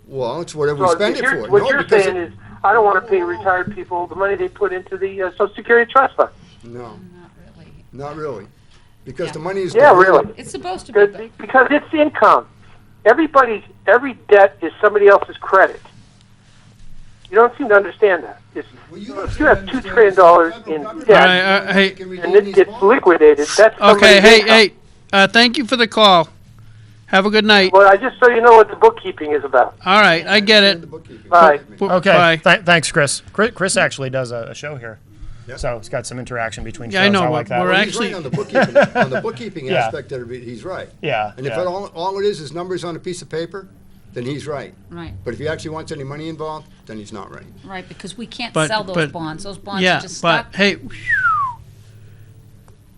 Well, it's whatever we So spend if it you're- for. what No, you're because saying is, I don't want to pay retired people the money they put into the Social Security Trust Fund. no, Not really. not really, because Yeah. the money is Yeah, diverted- really. It's supposed to be. But Because it's income. Every debt is somebody else's credit. You don't seem to understand that. Well, If you have $2 trillion in All debt right, hey, and it gets liquidated, that's okay, somebody's income. hey, thank you for the call. Have a good night. Well, I just so you know what the bookkeeping is about. All right, I get it. Bye. Okay. Bye. Thanks, Chris. Chris actually does a show here. Yep. So it's got some interaction between shows. Yeah, I know, I but like that. we're Well, actually- he's right on the bookkeeping Yeah. aspect of it. He's right. Yeah. And if yeah. all it is numbers on a piece of paper, then he's right. right, But if he actually wants any money involved, then he's not right. right, because we can't But- sell those but- bonds. Those bonds Yeah, are just but stuck. hey,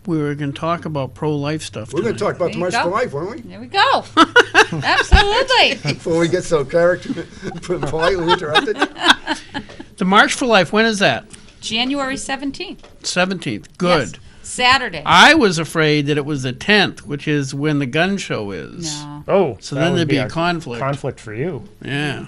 we were going to talk about pro-life stuff We're going to tonight. talk about the There you March for go. Life, weren't we? There we go. Absolutely. Before we get so politely interrupted. The March for Life, when is that? January 17th. 17th. Good. Yes, Saturday. I was afraid that it was the 10th, which is when the gun show is. No. Oh, So that then would there'd be a a conflict. conflict for you. Yeah.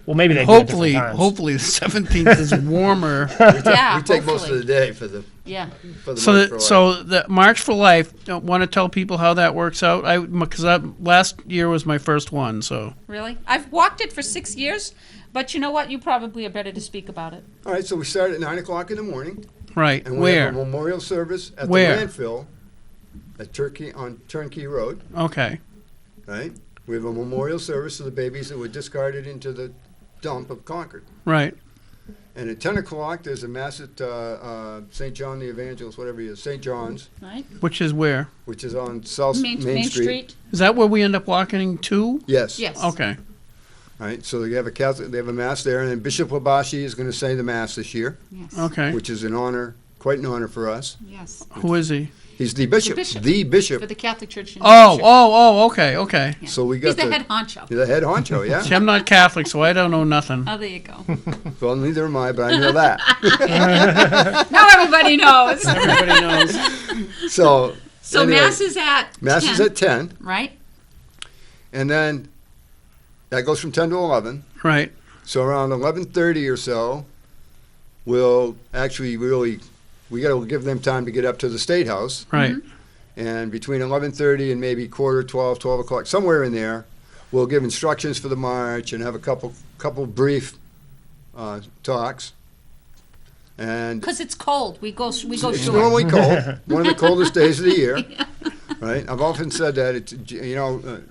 Well, maybe they do it Hopefully, different times. hopefully the 17th is warmer. Yeah, We take most of hopefully. the day for the Yeah. So, March for Life. the March for Life. Want to tell people how that works out? Because last year was my first one. So Really? I've walked it for 6 years, but you know what? You probably are better to speak about it. All right, so we start at 9 o'clock in the morning. right, And we have a where? memorial service at Where? the landfill at Turnkey Road, Okay, right? We have a memorial service to the babies that were discarded into the dump of Concord. right. And at 10 o'clock, there's a mass at St. John the Evangelist, whatever he is, St. John's, Right? Which is where? which is on South Main Street? Is that where we end up walking to? Yes. Yes. Okay. All right, so they have a mass there, and then Bishop Wabashi is going to say the mass this year, Yes. Okay. which is an honor, quite an honor for us. Yes. Who is he? He's the bishop. bishop. The bishop. For the Catholic Church in New Oh, Hampshire. okay, okay. Yeah. So we He's got the head honcho. the head honcho, yeah. See, I'm not Catholic, so I don't know nothing. Oh, there you go. Well, neither am I, but I know that. Now everybody knows. Everybody knows. So So anyway, Mass is at mass 10, is at 10, right? and then that goes from 10 to 11. Right. So around 11:30 or so, we'll actually we got to give them time to get up to the State House. Right. And between 11:30 and maybe quarter 12, 12 o'clock, somewhere in there, we'll give instructions for the march and have a couple brief talks. And Because it's cold. We go it's short. normally cold, one of the coldest days of the year. Right? I've often said that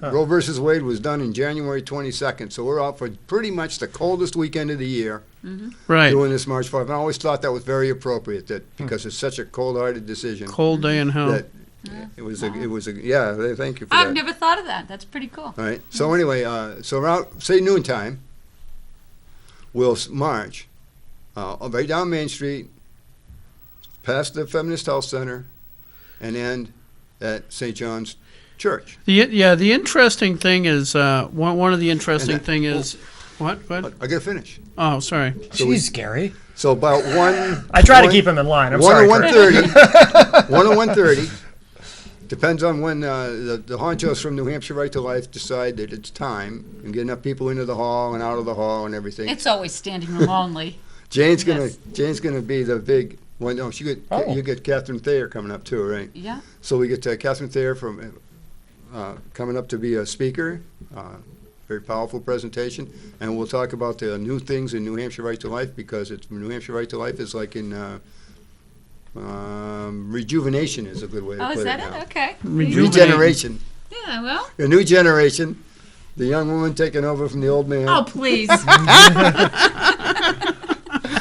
Roe versus Wade was done in January 22nd, so we're out for pretty much the coldest weekend of the year Right. doing this March 5. And I always thought that was very appropriate, that because it's such a cold-hearted decision. Cold day in hell. That it was a thank you for I've that. never thought of that. That's pretty cool. All right. So anyway, so around say noontime, we'll march right down Main Street, past the Feminist Health Center, and end at St. John's Church. The interesting thing is one of the interesting And that- thing is what? I gotta finish. Oh, sorry. Jeez, Gary. So about one. I try to keep him in line. I'm 1 sorry. or Kurt. 1:30. 1 or 1:30. Depends on when the honchos from New Hampshire Right to Life decide that it's time and get enough people into the hall and out of the hall and everything. It's always standing room only. Jane's Yes. gonna be the big one. No, Oh. you get Catherine Thayer coming up too, right? Yeah. So we get Catherine Thayer from coming up to be a speaker. Very powerful presentation, and we'll talk about the new things in New Hampshire Right to Life, because it's New Hampshire Right to Life is like in rejuvenation is a good way to Oh, put is it that now. it? Okay. Regeneration. Yeah, well. A new generation. The young woman taking over from the old man. Oh, please.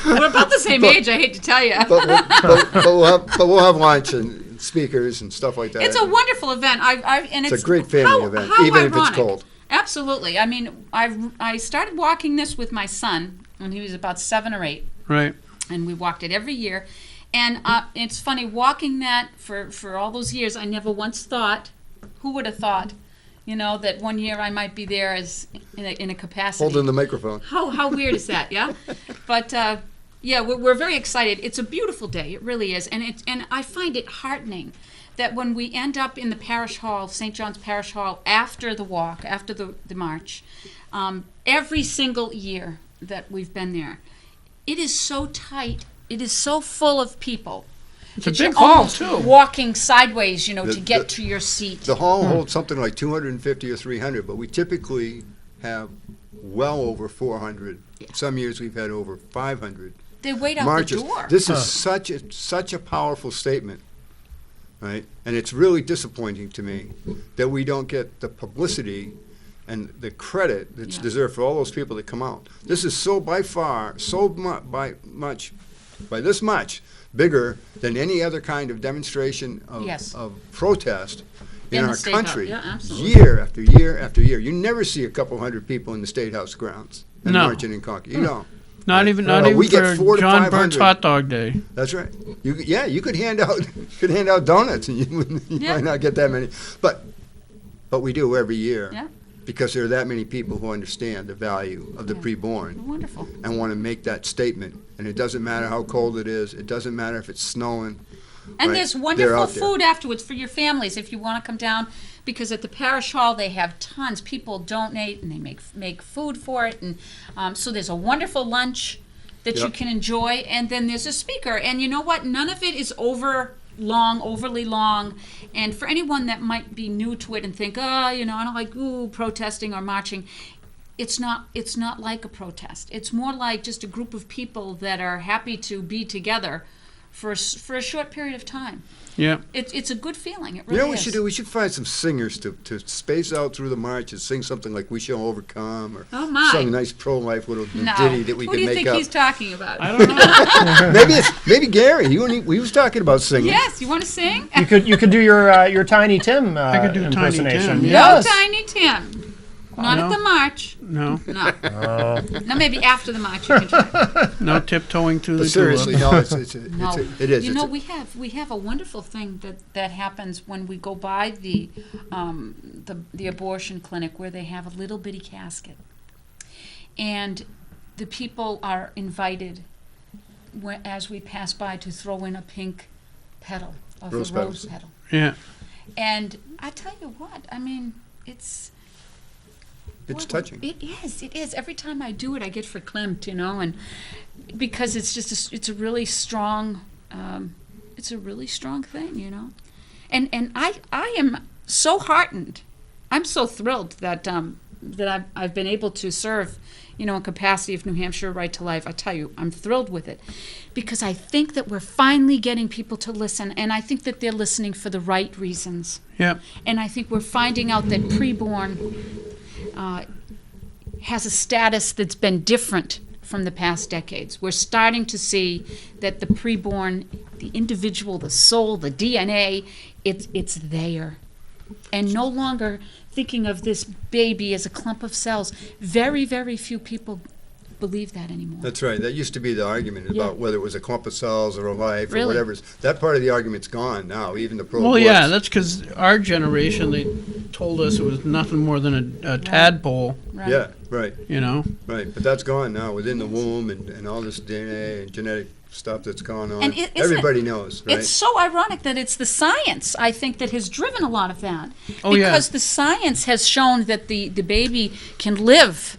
We're about the same age, I hate to tell you. but we'll have lunch and speakers and stuff like that. It's a wonderful event. And It's a great family event, even if it's ironic. cold. Absolutely. I mean, I started walking this with my son when he was about 7 or 8, Right. and we walked it every year. And it's funny, walking that for all those years, I never once thought, who would have thought, that one year I might be there as in a capacity. Holding the microphone. How weird is that, yeah? But yeah, we're very excited. It's a beautiful day, it really is, and I find it heartening that when we end up in the parish hall, St. John's Parish Hall, after the walk, after the march, every single year that we've been there, it is so tight, it is so full of people. It's a that you're big hall, almost too. walking sideways, to The- get to your seat. The hall holds something like 250 or 300, but we typically have well over 400. Some years we've had over 500 They wait out marches. the door. This is such a powerful statement, right? And it's really disappointing to me that we don't get the publicity and the credit that's Yeah. deserved for all those people that come out. This is by this much bigger than any other kind of demonstration Yes. of protest in In the our State House. country. Yeah, absolutely. Year after year after year. You never see a couple hundred people in the State House grounds and No. marching in Concord. You don't. Not even we get for 400 to John 500. Burt's Hot Dog Day. That's right. You could hand out donuts, and you Yeah. might not get that many. But we do every year, Yeah. because there are that many people who understand the value of the Yeah. preborn Wonderful. and want to make that statement. And it doesn't matter how cold it is. It doesn't matter if it's snowing. And Right. there's They're wonderful out there. food afterwards for your families if you want to come down, because at the parish hall they have tons. People donate and they make food for it, and so there's a wonderful lunch that you Yep. can enjoy, and then there's a speaker. And you know what? None of it is overly long. And for anyone that might be new to it and think, I don't like protesting or marching. It's not like a protest. It's more like just a group of people that are happy to be together for a short period of time. Yeah. It's a good feeling. It You really know what we is. should do? We should find some singers to space out through the march and sing something like "We Shall Overcome" or Oh, my. some nice pro-life little No. ditty that we Who can do you make think up. he's talking about? I don't know. Maybe Gary. He was talking about singing. Yes, you want to sing? You could do your Tiny Tim could do Tiny impersonation. Tim, No Yes. Tiny Tim. Not no. at the march. No. No. No, maybe after the march you can try. No tiptoeing through But the seriously, tulip. no, No. it is. You It's know, a- we have a wonderful thing that happens when we go by the abortion clinic where they have a little bitty casket, and the people are invited as we pass by to throw in a pink petal of Rose a petals. rose petal. Yeah. And I tell you what, I mean, it's touching. It is. It is. Every time I do it, I get verklempt, and because it's just it's a really strong, it's a really strong thing, and I am so heartened. I'm so thrilled that I've been able to serve, in capacity of New Hampshire Right to Life. I tell you, I'm thrilled with it because I think that we're finally getting people to listen, and I think that they're listening for the right reasons. Yeah. And I think we're finding out that preborn has a status that's been different from the past decades. We're starting to see that the preborn, the individual, the soul, the DNA, it's there. And no longer thinking of this baby as a clump of cells. Very, very few people believe that anymore. That's right. That used to be the argument Yeah. about whether it was a clump of cells or a life Really? or whatever. That part of the argument's gone now. Even the pro. Well, yeah, that's because our generation, they told us it was nothing more than a tadpole, Right. Yeah, right, Right. But that's gone now within the womb and all this DNA and genetic stuff that's gone on. And isn't it- Everybody knows, right? It's so ironic that it's the science, I think, that has driven a lot of that. Oh, yeah. Because the science has shown that the baby can live.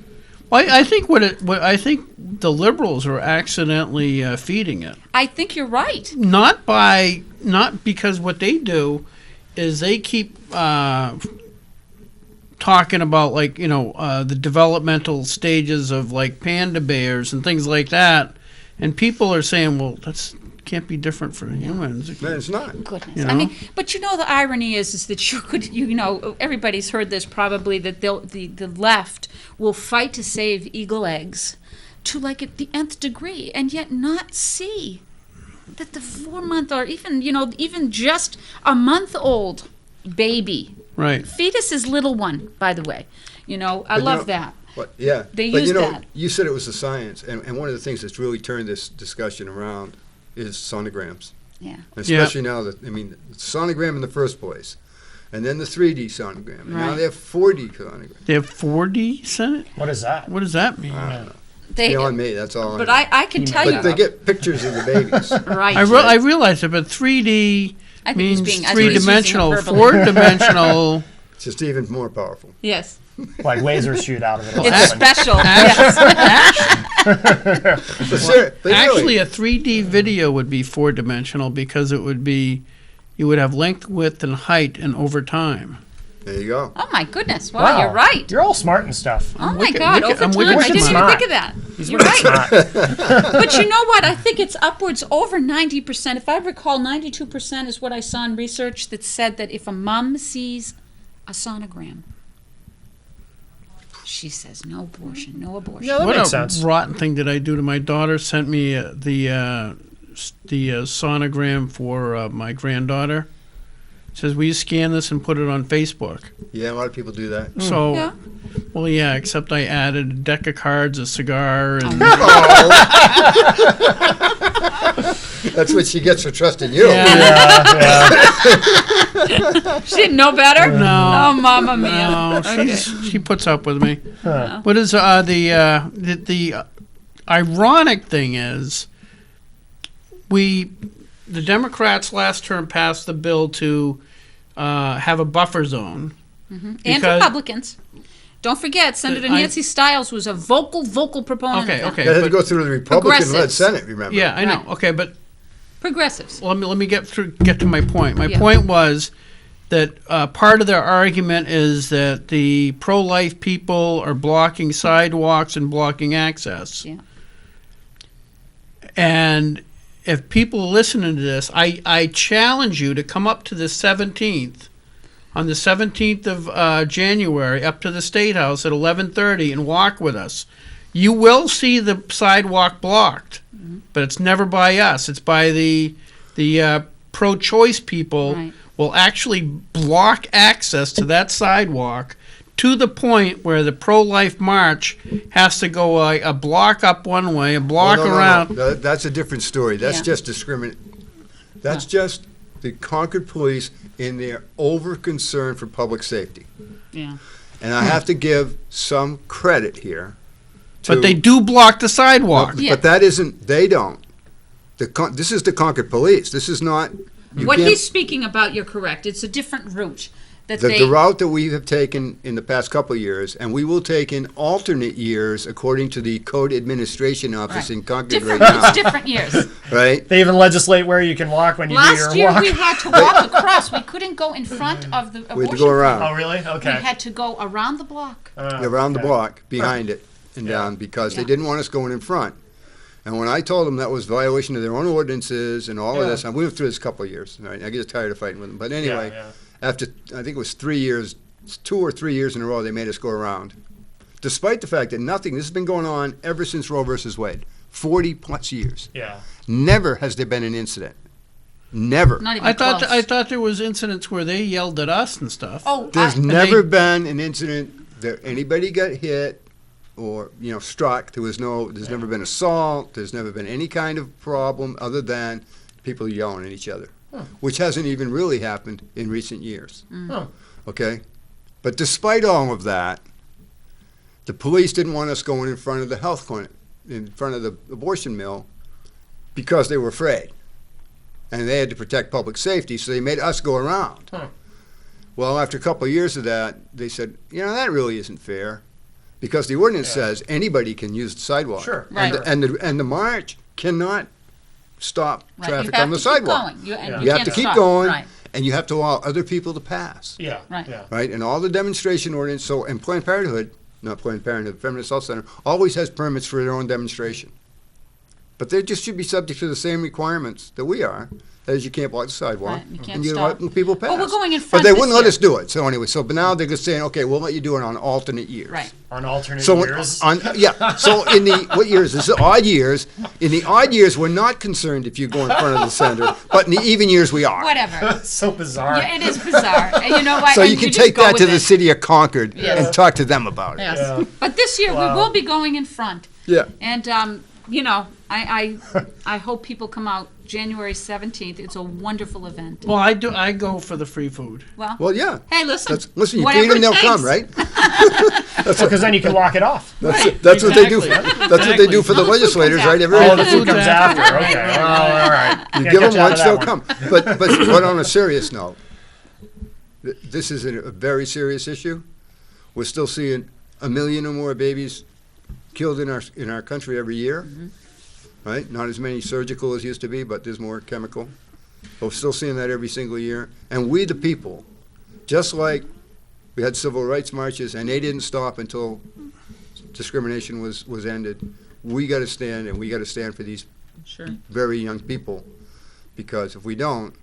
Well, I think I think the liberals are accidentally feeding it. I think you're right. Not because what they do is they keep talking about the developmental stages of like panda bears and things like that, and people are saying, well, that's can't be different for humans. No, it's not. Goodness. You I know? mean, but the irony is that you could, everybody's heard this probably, that the left will fight to save eagle eggs to like at the nth degree, and yet not see that the 4-month or even just a month-old baby, Right. fetus is little one, by the way. I love that. But, yeah. They but use you know, that. you said it was the science, and one of the things that's really turned this discussion around is sonograms. Yeah. Especially now that, the sonogram in the first place, and then the 3D sonogram. And now Right. they have 4D sonogram. They have 4D Senate? What is that? What does that mean? They, Beyond me, that's all but I know. I can tell But you. they get pictures of the babies. Right. I realize it, but 3D I think he's means being- I think he's using three-dimensional. hyperbole. Four-dimensional. It's just even more powerful. Yes. Like lasers shoot out of it. or It's something. special. Yes. But really, Actually, a 3D video would be four-dimensional because it would be, you would have length, width, and height, and over time. there you go. Oh my goodness! Wow, you're right. You're all smart and stuff. Oh my wicked- God! wicked- Over I'm time, wicked I didn't even smart. think of that. He's You're really right. smart. But you know what? I think it's upwards over 90%. If I recall, 92% is what I saw in research that said that if a mom sees a sonogram, she says no abortion, no abortion. Yeah, that What makes a sense. rotten thing did I do to my daughter? Sent me the sonogram for my granddaughter. Says, will you scan this and put it on Facebook? Yeah, a lot of people do that. So, Yeah. well, yeah, except I added a deck of cards, a cigar, and That's what she gets for trusting you. She didn't know better. No. Oh, Mamma Mia. no, Okay. she puts up with me. What is the ironic thing is, the Democrats last term passed the bill to have a buffer zone. And because- Republicans. Don't forget, Senator Nancy Stiles was a vocal proponent Okay, of that. okay. That had to but- go through the Republican-led Progressives. Senate, remember? Yeah, I know. Right. Okay, but Progressives. let me get to my point. My Yeah. point was that part of their argument is that the pro-life people are blocking sidewalks and blocking access. Yeah. And if people are listening to this, I challenge you to come up to the 17th, on the 17th of January, up to the State House at 11:30 and walk with us. You will see the sidewalk blocked, but it's never by us. It's by the pro-choice people. Right. Will actually block access to that sidewalk to the point where the pro-life march has to go a block up one way, a block No. around. That's a different story. That's Yeah. just discriminate. That's just the Concord police in their over concern for public safety. Yeah. And I have to give some credit here. But they do block the sidewalk. Yeah. But that isn't. They don't. This is the Concord police. This is not. What he's speaking about, you're correct. It's a different route that The route that we have taken in the past couple of years, and we will take in alternate years according to the Code Administration Office in Concord different right routes, now. different years. Right? They even legislate where you can walk when you do Last your year walk. we had to walk across. We couldn't go in front of the abortion. We had to go around. Oh, really? We Okay. had to go around the block. Around the okay. block, behind it, and down, because they didn't want us going in front. And when I told them that was violation of their own ordinances and all of Yeah. this, and we went through this a couple of years. Right? I get tired of fighting with them. But anyway, Yeah, after, I think it was 3 years, 2 or 3 years in a row, they made us go around. Despite the fact that this has been going on ever since Roe versus Wade, 40 plus years. yeah. Never has there been an incident. Never. Not even I close. thought there was incidents where they yelled at us and stuff. Oh, There's I- never been an incident that anybody got hit or struck. There's never been assault. There's never been any kind of problem other than people yelling at each other, which hasn't even really happened in recent years. Oh. Okay, but despite all of that, the police didn't want us going in front of the health clinic, in front of the abortion mill, because they were afraid, and they had to protect public safety. So they made us go around. Huh. Well, after a couple of years of that, they said, that really isn't fair, because the ordinance says anybody can use the sidewalk. Sure. Right. And the march cannot stop right. traffic you have on the to keep sidewalk. going. You, and Yeah. You have can't to keep stop. going, Right. and you have to allow other people to pass. Yeah. Right. Yeah. Right? And all the demonstration ordinance, and Planned Parenthood, Feminist Health Center, always has permits for their own demonstration. But they just should be subject to the same requirements that we are. That is, you can't block the sidewalk, Right, you can't and you stop. let people pass. Well, we're going in But front they this wouldn't let year. us do it. So anyway, but now they're just saying, okay, we'll let you do it on alternate years. Right. On alternate So years. so in the what years? This is odd years. In the odd years, we're not concerned if you go in front of the center, but in the even years, we are. Whatever. So bizarre. Yeah, it is bizarre. And you know what? So And you can just take go that with to the it. city of Concord Yes. and talk to them about it. Yes. Yeah. But this year Wow. we will be going in front. Yeah. And I hope people come out January 17th. It's a wonderful event. Well, I go for the free food. Well, yeah. Hey, listen. Listen, you whatever feed them, it they'll takes. come, right? Because then you can walk it off. That's what they do. Exactly. That's what they do for the All the food legislators, comes right? after. Oh, Every, the food food's comes after. after. Okay. Well, all right. you Can't give get them you out lunch, of they'll that come. one. But on a serious note, this is a very serious issue. We're still seeing 1 million or more babies killed in our country every year. Right? Not as many surgical as used to be, but there's more chemical. But we're still seeing that every single year. And we, the people, just like we had civil rights marches, and they didn't stop until discrimination was ended, we got to stand, and we got to stand for these Sure. very young people, because if we don't,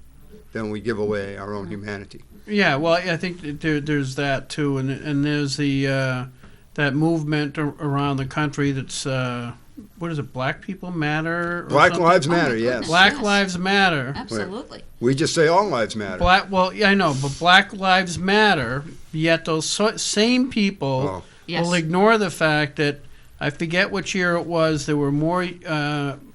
then we give away our own humanity. Yeah, well, I think that there's that too, and there's the that movement around the country that's what is it? Black People Matter. Or Black something? Lives Oh, my Matter, yes. goodness. Black Yes. Lives Matter. Absolutely. We just say all lives matter. Well, yeah, I know, but Black Lives Matter. Yet those same people Oh. Yes. will ignore the fact that I forget which year it was. There were more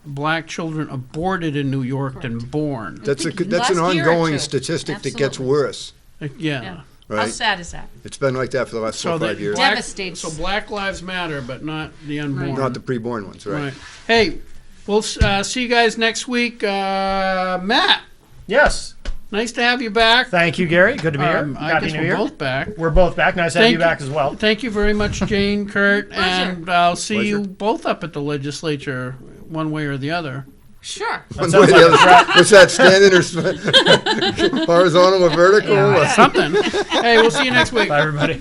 black children aborted in New York than born. That's think an last year or ongoing two. statistic that gets Absolutely. worse, Yeah. Yeah. How right? sad is that? It's been like that for the last 4 or 5 years. black, Devastates. so Black Lives Matter, but not the unborn. Not the preborn ones, right? Right. Hey, we'll see you guys next week. Matt, Yes. nice to have you back. Thank you, Gary. Good to be here. I Happy guess New we're Year. both back. We're both back. Nice to have Thank you you. back as well. Thank you very much, Jane, Kurt, Pleasure. and I'll see Pleasure. you both up at the legislature one way or the other. Sure. One sounds way or like the a other. What's that, standing or horizontal or vertical? Something. Hey, we'll see you next week. Bye, everybody.